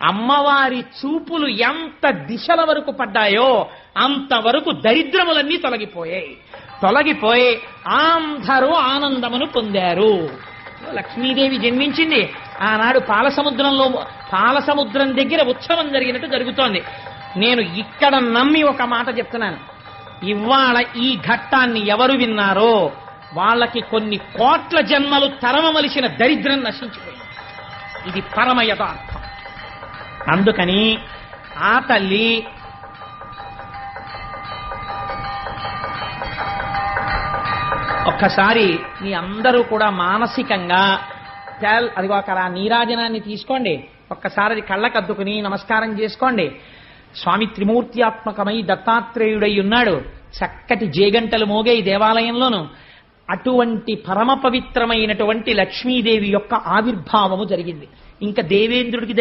అమ్మవారి చూపులు ఎంత దిశల వరకు పడ్డాయో అంతవరకు దరిద్రములన్నీ తొలగిపోయి అందరూ ఆనందమును పొందారు. లక్ష్మీదేవి జన్మించింది ఆనాడు పాలసముద్రం దగ్గర ఉత్సవం జరిగినట్టు జరుగుతోంది. నేను ఇక్కడ నమ్మి ఒక మాట చెప్తున్నాను, ఇవాళ ఈ ఘట్టాన్ని ఎవరు విన్నారో వాళ్ళకి కొన్ని కోట్ల జన్మలు తరమవలసిన దరిద్రం నశించిపోయింది. ఇది పరమ యథార్థం. అందుకని ఆ తల్లి ఒక్కసారి మీ అందరూ కూడా మానసికంగా అదిగో అక్కడ ఆ నీరాజనాన్ని తీసుకోండి, ఒక్కసారి అది కళ్ళకద్దుకుని నమస్కారం చేసుకోండి. స్వామి త్రిమూర్త్యాత్మకమై దత్తాత్రేయుడై ఉన్నాడు. చక్కటి జేగంటలు మోగే ఈ దేవాలయంలోను అటువంటి పరమ పవిత్రమైనటువంటి లక్ష్మీదేవి యొక్క ఆవిర్భావము జరిగింది. ఇంకా దేవేంద్రుడికి